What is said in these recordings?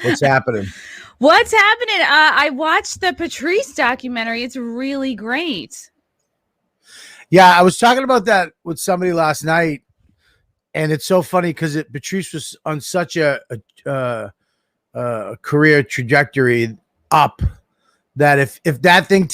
What's happening? What's happening? I watched the Patrice documentary. It's really great. Yeah, I was talking about that with somebody last night, and it's so funny because Patrice was on such a career trajectory up that if that thing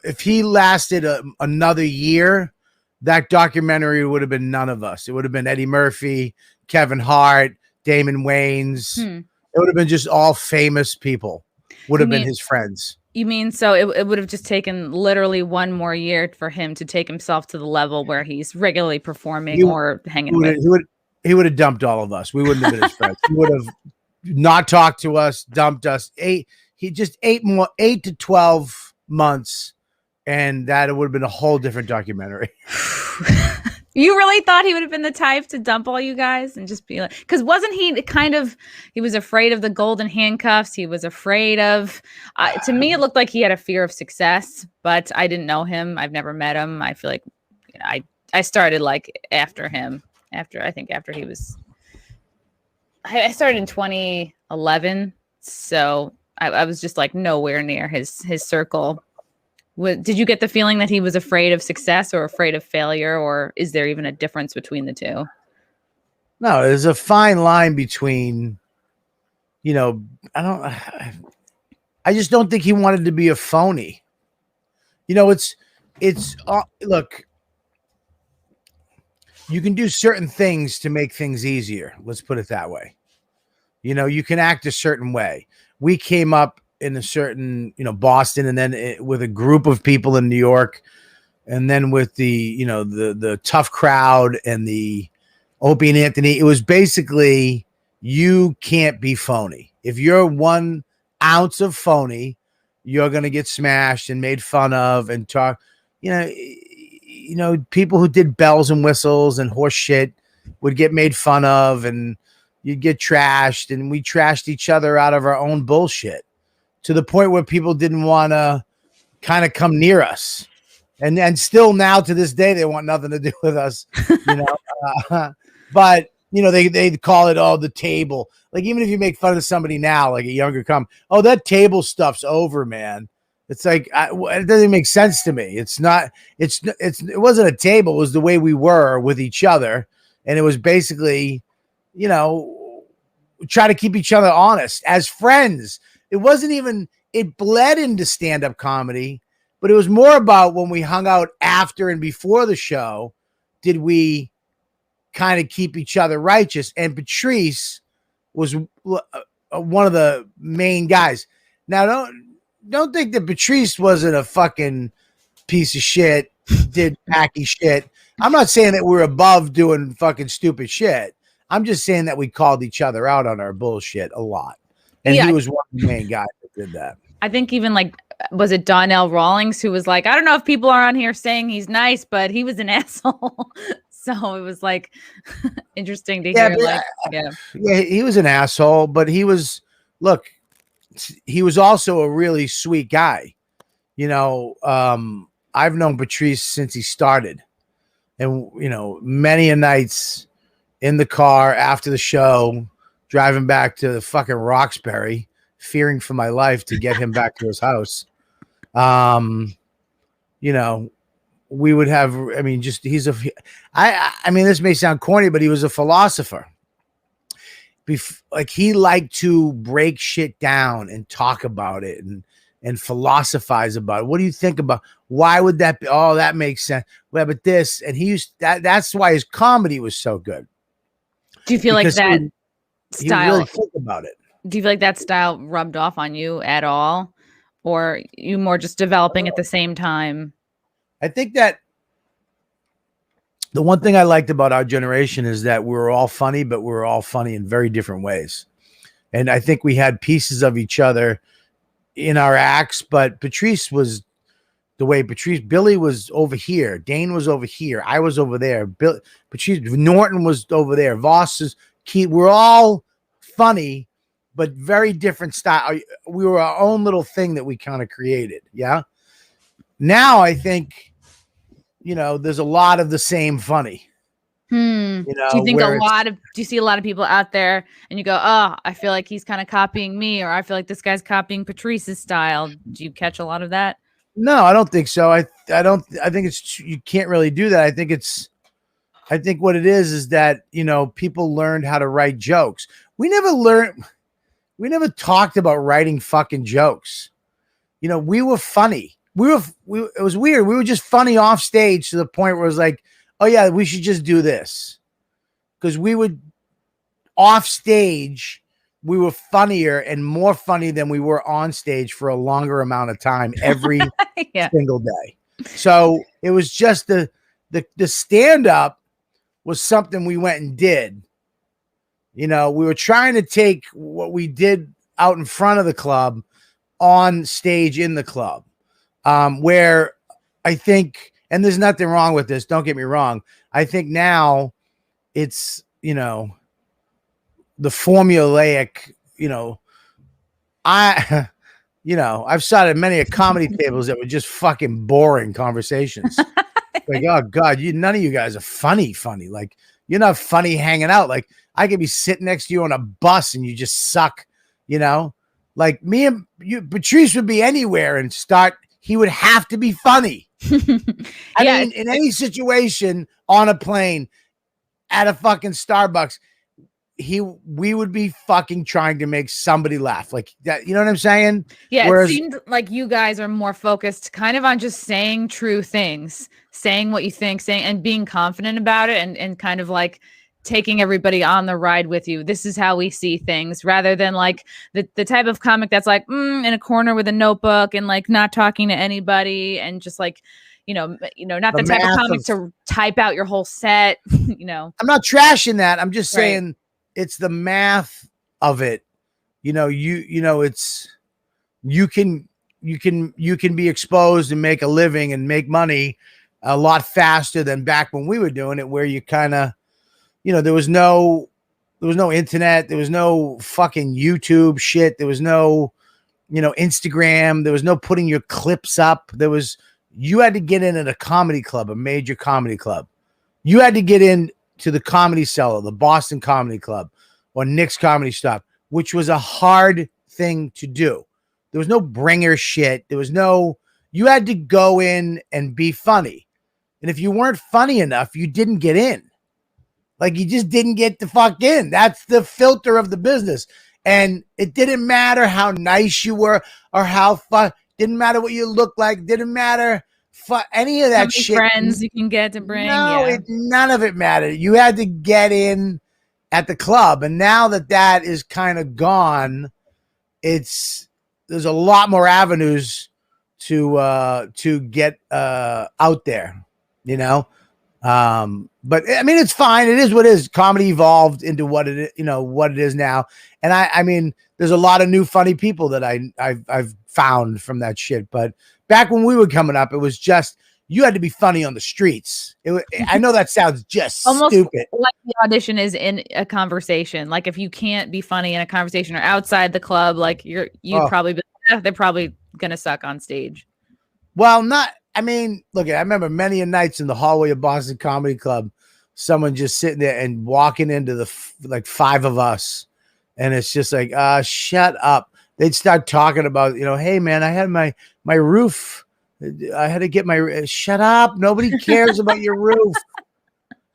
if he lasted another year, that documentary would have been none of us. It would have been Eddie Murphy, Kevin Hart, Damon Wayans. It would have been just all famous people. Would have been his friends. You mean so it would have just taken literally one more year for him to take himself to the level where he's regularly performing or hanging with? He would have dumped all of us. We wouldn't have been his friends. He would have not talked to us, dumped us. He just 8 to 12 months, and that would have been a whole different documentary. You really thought he would have been the type to dump all you guys and just be like, because wasn't he he was afraid of the golden handcuffs. He was afraid of, to me, it looked like he had a fear of success, but I didn't know him. I've never met him. I feel like, I started like after him, after he was, I started in 2011. So I was just like nowhere near his circle. Did you get the feeling that he was afraid of success or afraid of failure, or is there even a difference between the two? No, there's a fine line between, I just don't think he wanted to be a phony. Look, you can do certain things to make things easier. Let's put it that way. You can act a certain way. We came up in a certain, Boston, and then with a group of people in New York, and then with the tough crowd and the Opie and Anthony, it was basically, you can't be phony. If you're 1 ounce of phony, you're going to get smashed and made fun of and talk, people who did bells and whistles and horse shit would get made fun of, and you'd get trashed, and we trashed each other out of our own bullshit, to the point where people didn't want to kind of come near us. And still now to this day, they want nothing to do with us, but they call it, the table. Like, even if you make fun of somebody now, like a younger that table stuff's over, man. It's like, it doesn't make sense to me. It wasn't a table. It was the way we were with each other. And it was basically, try to keep each other honest as friends. It wasn't even, it bled into stand-up comedy, but it was more about when we hung out after and before the show, did we kind of keep each other righteous? And Patrice was one of the main guys. Now, don't think that Patrice wasn't a fucking piece of shit, did hacky shit. I'm not saying that we're above doing fucking stupid shit. I'm just saying that we called each other out on our bullshit a lot. And he was one of the main guys that did that. I think even was it Donnell Rawlings who was like, I don't know if people are on here saying he's nice, but he was an asshole. So it was like interesting to hear. Yeah, he was an asshole, but he was also a really sweet guy. I've known Patrice since he started, and many a nights in the car after the show, driving back to the fucking Roxbury, fearing for my life to get him back to his house. We would have, this may sound corny, but he was a philosopher. He liked to break shit down and talk about it and philosophize about it. What do you think about, why would that be? Oh, that makes sense. Well, but this, and that's why his comedy was so good. Do you feel like that style, really think about it. Do you feel like that style rubbed off on you at all, or you more just developing at the same time? I think that the one thing I liked about our generation is that we were all funny, but we were all funny in very different ways. And I think we had pieces of each other in our acts, but Patrice was the way Billy was over here. Dane was over here. I was over there. Patrice Norton was over there. Voss is key. We're all funny, but very different style. We were our own little thing that we kind of created. Yeah. Now I think, there's a lot of the same funny. You Do you know, think do you see a lot of people out there and you go, oh, I feel like he's kind of copying me, or I feel like this guy's copying Patrice's style? Do you catch a lot of that? no, I don't think so. I think it's, you can't really do that. I think what it is that, you know, people learned how to write jokes. We never talked about writing fucking jokes. You know, we were funny. It was weird. We were just funny off stage to the point where it was like, oh yeah, we should just do this. Because we would off stage, we were funnier and more funny than we were on stage for a longer amount of time every single day. So it was just the stand up was something we went and did. You know, we were trying to take what we did out in front of the club on stage in the club, where I think, and there's nothing wrong with this, don't get me wrong. I think now it's, you know, the formulaic, you know, I've sat at many comedy tables that were just fucking boring conversations. Like, oh God, none of you guys are funny. Like, you're not funny hanging out. Like, I could be sitting next to you on a bus and you just suck, you know? Like, me and you, Patrice would be anywhere and he would have to be funny. I mean, in any situation, on a plane, at a fucking Starbucks, we would be fucking trying to make somebody laugh, like that. You know what I'm saying? Yeah. Whereas, it seemed like you guys are more focused kind of on just saying true things, saying what you think, saying and being confident about it, and kind of like taking everybody on the ride with you. This is how we see things, rather than like the type of comic that's like in a corner with a notebook and like not talking to anybody and just like, you know, not the type of comic to type out your whole set. You know, I'm not trashing that. I'm just saying it's the math of it. You know, it's, you can be exposed and make a living and make money a lot faster than back when we were doing it, where you kind of, you know, there was no internet, there was no fucking YouTube shit, there was no, you know, Instagram, there was no putting your clips up. You had to get in at a comedy club, a major comedy club. You had to get in to the Comedy Cellar, the Boston Comedy Club, or Nick's Comedy Stop, which was a hard thing to do. There was no bringer shit. You had to go in and be funny. And if you weren't funny enough, you didn't get in. Like, you just didn't get the fuck in. That's the filter of the business. And it didn't matter how nice you were or how fun. Didn't matter what you looked like. Didn't matter any of that shit. Friends you can get to bring. No, none of it mattered. You had to get in at the club. And now that is kind of gone, there's a lot more avenues to get out there, you know? But I mean, it's fine. It is what it is. Comedy evolved into what it is now. And I mean, there's a lot of new funny people that I've found from that shit. But back when we were coming up, it was just, you had to be funny on the streets. I know that sounds just almost stupid. Like the audition is in a conversation. Like, if you can't be funny in a conversation or outside the club, like probably, they're probably going to suck on stage. Well, I mean, look, I remember many a nights in the hallway of Boston Comedy Club, someone just sitting there and walking into like five of us. And it's just like, shut up. They'd start talking about, you know, hey man, I had my roof. I had to get shut up. Nobody cares about your roof.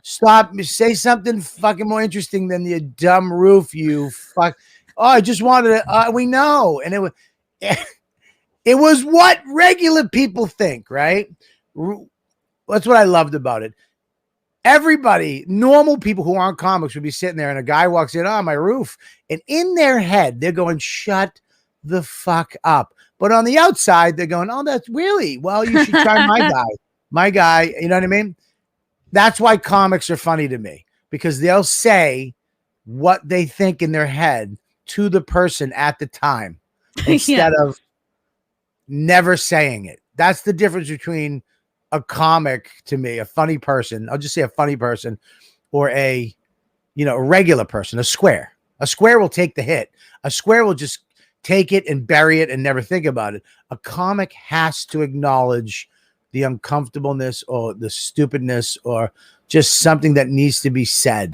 Stop. Say something fucking more interesting than your dumb roof, you fuck. Oh, I just wanted to, we know. And it was what regular people think, right? That's what I loved about it. Everybody, normal people who aren't comics, would be sitting there and a guy walks in, my roof. And in their head, they're going, shut the fuck up. But on the outside, they're going, oh, that's really, well, you should try my guy. You know what I mean? That's why comics are funny to me, because they'll say what they think in their head to the person at the time instead of never saying it. That's the difference between a comic to me, a funny person. I'll just say a funny person, or a regular person, a square. A square will take the hit. A square will just take it and bury it and never think about it. A comic has to acknowledge the uncomfortableness or the stupidness or just something that needs to be said.